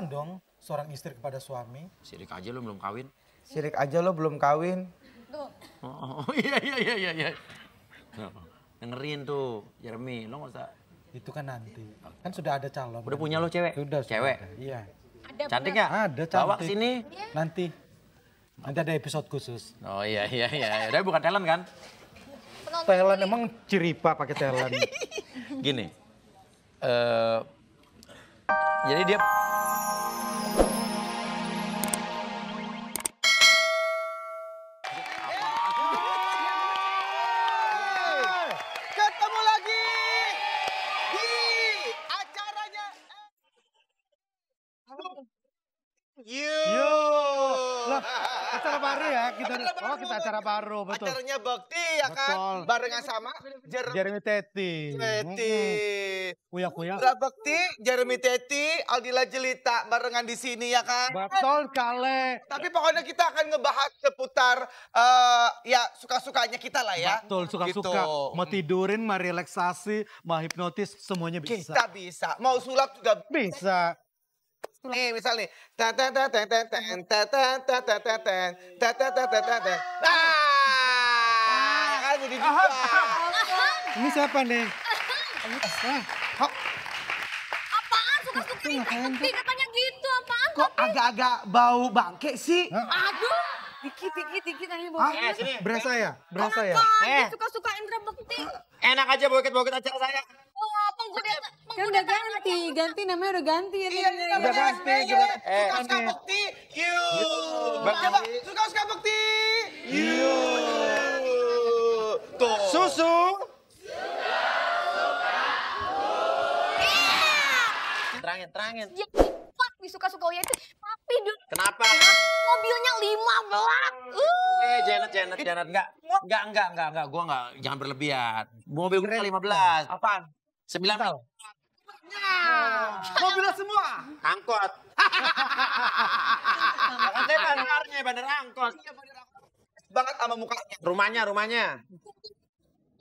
sopan dong seorang istri kepada suami. Sirik aja lo belum kawin. Sirik aja lo belum kawin. Tuh. Oh iya. Dengerin tuh, Jeremy, lo nggak usah. Itu kan nanti. Kan sudah ada calon. Udah punya lo cewek? Sudah. Cewek? Ada. Iya. Ada Cantik bener. ya? Ada cantik. Bawa ke sini. Nanti ada episode khusus. Oh iya. Udah bukan talent kan? Penonton Talent ini. emang ciripa pakai talent. Gini. Jadi dia Ketemu lagi di acaranya. Lah, acara baru ya kita. Oh, kita acara baru, betul. Acaranya Bekti ya kan? Betul. Barengan sama Jeremy Teti. Teti. Kuya. Putra Bekti, Jeremy Teti, Aldila Jelita barengan di sini ya kan? Betul kale. Tapi pokoknya kita akan ngebahas seputar ya suka-sukanya kita lah ya. Betul, suka-suka. Gitu. Mau tidurin, mau relaksasi, mau hipnotis, semuanya bisa. Kita bisa. Mau sulap juga Bisa. nih misal nih. Nah, kan jadi juga. Ini siapa nih? Apaan suka-suka Bekti katanya gitu, apaan? Kok agak-agak bau bangke sih? Aduh, dikit aja bau. sini. Berasa ya? Berasa ya? Dia suka-suka Indra Bekti. Enak aja boket-boket acara saya. Kan udah ganti namanya udah ganti ya. Iya, Udah ganti, gila. Suka-suka Bekti. Coba, suka-suka Bekti. Tuh. Susu. Terangin. Dia kuat nih suka-suka Uya itu. Tapi Kenapa? mobilnya 15. Janet. Enggak. Gua enggak, jangan berlebihan. Mobil gue 15. Apaan? 9. Mobilnya semua. Angkot. Kan saya bandarnya, bandar angkot. Banget sama mukanya. Rumahnya.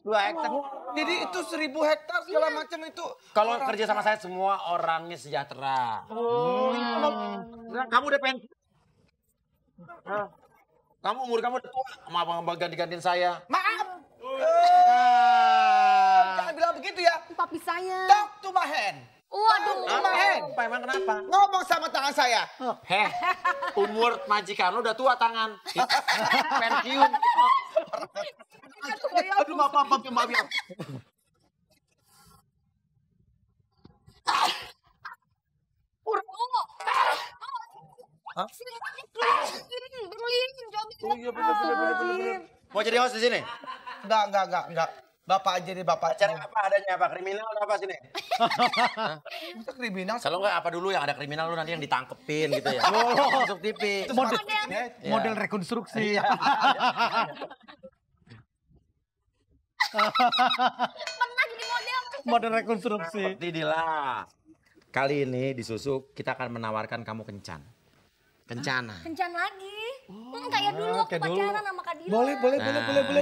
2 hektar. Jadi itu 1000 hektar segala macam itu. Kalau kerja sama saya semua orangnya sejahtera. Nah, kamu udah pengen. Kamu umur kamu udah tua, sama abang ganti-gantiin saya. Maaf. Jangan bilang begitu ya. Papi saya. Talk to my hand. Waduh. Apa emang kenapa? Ngomong sama tangan saya. Heh, umur majikan lu udah tua tangan. Pensiun. Aduh, maaf. Oh iya bener. Mau jadi host di sini? Enggak. Bapak aja deh, bapak. Acara apa adanya apa? Kriminal atau apa sini? Itu kriminal. Kalau enggak apa dulu yang ada kriminal lu nanti yang ditangkepin gitu ya. Masuk TV. Model rekonstruksi. Pernah jadi model. Model rekonstruksi. Tidillah. Kali ini di Susu kita akan menawarkan kamu kencan. Kencana. Kencan lagi. Kayak dulu waktu kayak dulu. pacaran sama Kak Dila. Boleh.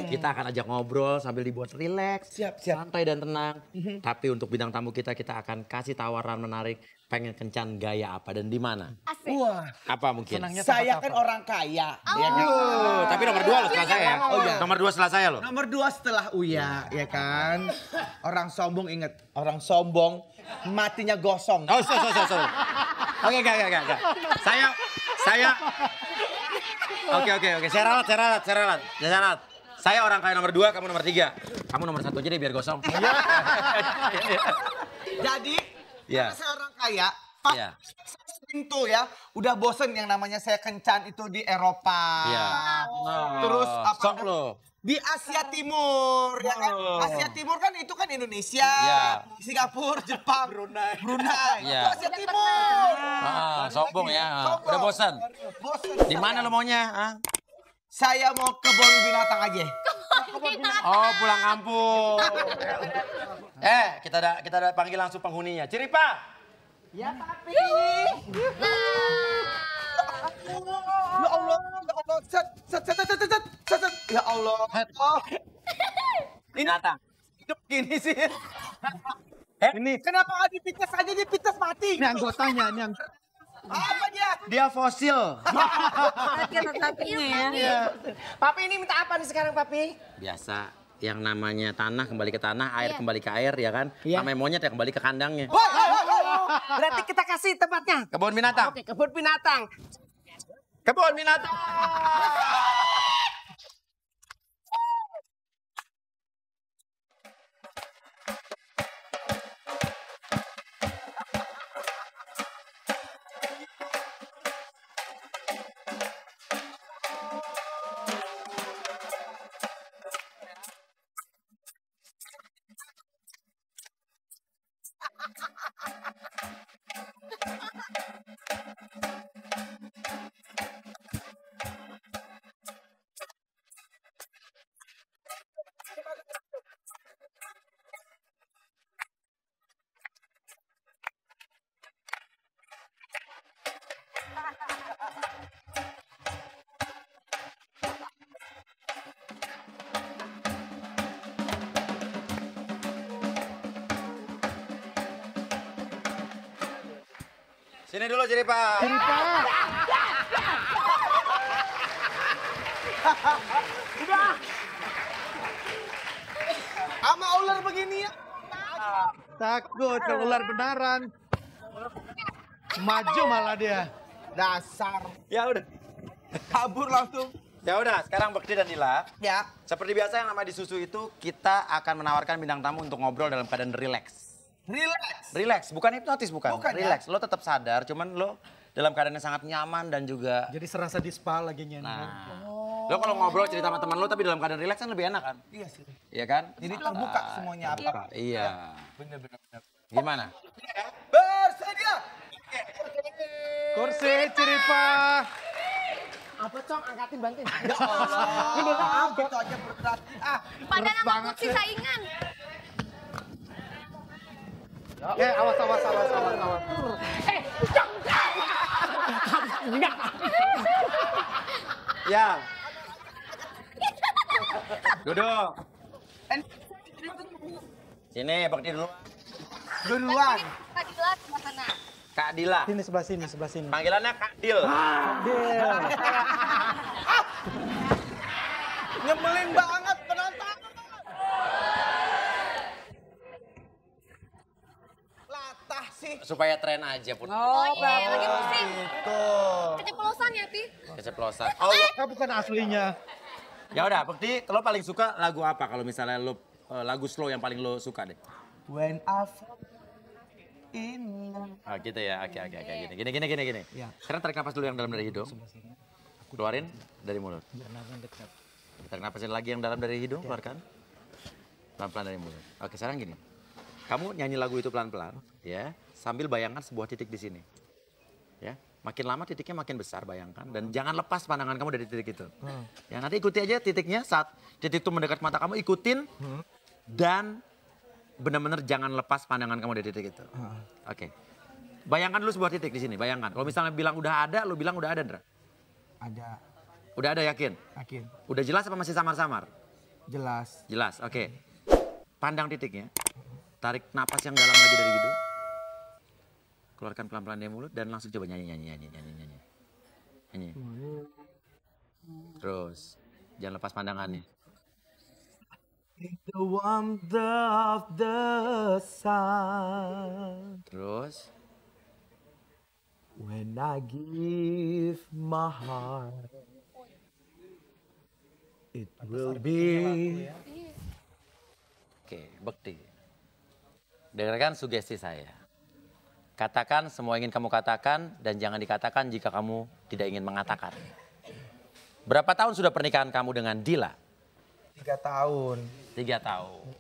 Kita akan ajak ngobrol sambil dibuat rileks, Siap. santai dan tenang. Tapi untuk bintang tamu kita akan kasih tawaran menarik. Pengen kencan gaya apa dan di mana? Asik. Wah, Apa mungkin? Senangnya saya tempat kan apa? orang kaya. Ya kan? Tapi nomor 2 loh setelah saya. Oh, iya. Nomor 2 setelah saya loh. Nomor 2 setelah Uya, ya kan? Orang sombong inget, orang sombong matinya gosong. Oh, sorry. Oke, enggak. Saya Oke. Saya ralat. Saya orang kaya nomor 2, kamu nomor 3. Kamu nomor 1 aja deh biar gosong. Jadi, Iya. karena saya orang kaya, pas Iya. itu ya, udah bosen yang namanya saya kencan itu di Eropa. Iya. Terus apa? Sok lo. Di Asia Timur, ya kan? Oh. Asia Timur kan itu kan Indonesia, Iya. Singapura, Jepang, Brunei. Iya. Itu Asia Timur. Sombong ya. Sombong. Udah bosan. Bosen. Di mana lo maunya? Ah? Saya mau ke kebun binatang aja. Oh, pulang kampung. Kita ada panggil langsung penghuninya. Ciripa. Ya tapi. Ya Allah. Set. Ya Allah. Ini datang. Hidup gini sih. Ini Kenapa nggak dipites aja, dipites mati? anggotanya, Apa dia? Dia fosil. Sapinya ya. Papi ini minta apa nih sekarang, Papi? Biasa, yang namanya tanah kembali ke tanah, air kembali ke air, ya kan? Iya. Namanya monyet ya kembali ke kandangnya. Berarti kita kasih tempatnya. Kebun binatang. Oke, kebun binatang. Kebun binatang. Sini dulu Jeripa. Sama ular begini ya. Takut kalau ular benaran. Maju malah dia. Dasar. Ya udah. Kabur langsung. Ya udah, sekarang Bekti dan Dila. Ya. Seperti biasa yang namanya di Susu itu kita akan menawarkan bintang tamu untuk ngobrol dalam keadaan relax. Relax. Relax, bukan hipnotis bukan. Bukan, ya? Relax, lo tetap sadar, cuman lo dalam keadaan yang sangat nyaman dan juga. Jadi serasa di spa lagi nyanyi. Nah, lo kalau ngobrol cerita sama teman lo tapi dalam keadaan relax kan lebih enak kan? Iya sih. Iya kan? Jadi terbuka semuanya apa. Iya. Bener-bener. Gimana? Bersedia. Kursi Ciripa. Apa Cong? Angkatin bantuin. Ya Allah. Gitu aja berat. Pada nama kursi saingan. Awas. Ya. Duduk. Sini, Bekti dulu. Duluan. Tadi gelas sebelah sana. Kak Dila. Sini sebelah sini. Panggilannya Kak Dil. Nyebelin banget penonton. Latah sih. Supaya tren aja pun. Oh iya, lagi musim. Itu. Keceplosan ya, Pi. Keceplosan. Kan bukan aslinya. Ya udah, Bekti, lo paling suka lagu apa kalau misalnya lo lagu slow yang paling lo suka deh? When I fall in love. Ah gitu ya, oke. Gini. Ya. Sekarang tarik napas dulu yang dalam dari hidung. Keluarin dari mulut. Tarik napasin lagi yang dalam dari hidung, keluarkan. Pelan-pelan dari mulut. Oke, sekarang gini. Kamu nyanyi lagu itu pelan-pelan, ya, sambil bayangkan sebuah titik di sini. Ya, makin lama titiknya makin besar, bayangkan. Dan jangan lepas pandangan kamu dari titik itu. Ya, nanti ikuti aja titiknya saat titik itu mendekat mata kamu, ikutin. Dan benar-benar jangan lepas pandangan kamu dari titik itu. Oke. Bayangkan dulu sebuah titik di sini, bayangkan. Kalau misalnya bilang udah ada, lu bilang udah ada, Ndra? Ada. Udah ada, yakin? Yakin. Udah jelas apa masih samar-samar? Jelas. Jelas, oke. Pandang titiknya. Tarik napas yang dalam lagi dari hidung. Keluarkan pelan-pelan dari mulut dan langsung coba nyanyi. Nyanyi. Terus, jangan lepas pandangannya. The warmth of the sun. Terus, When I give my heart, it will be. oke, Bekti. Dengarkan sugesti saya. Katakan semua ingin kamu katakan dan jangan dikatakan jika kamu tidak ingin mengatakan. Berapa tahun sudah pernikahan kamu dengan Dila? 3 tahun. 3 tahun.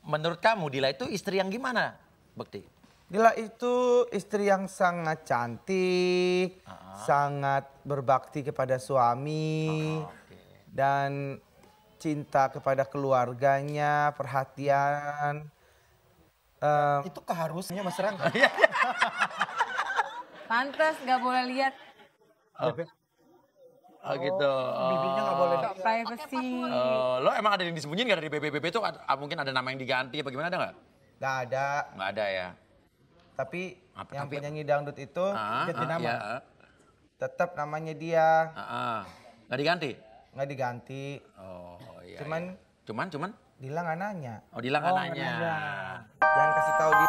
Menurut kamu Dila itu istri yang gimana, Bekti? Dila itu istri yang sangat cantik, sangat berbakti kepada suami, dan cinta kepada keluarganya, perhatian. Itu keharusannya Mas Rangga. Pantes gak boleh lihat Oh gitu. Bibinya nggak boleh. privacy. Lo emang ada yang disembunyiin nggak dari BBB itu? Mungkin ada nama yang diganti apa gimana, ada nggak? Nggak ada. Nggak ada ya. Tapi Apa, yang tapi- penyanyi dangdut itu ganti nama. Iya. Tetap namanya dia, Nggak diganti? nggak diganti. Oh iya. Cuman iya. Cuman? Dila nggak nanya. Oh, Dila nggak nanya. Jangan kasih tahu dia.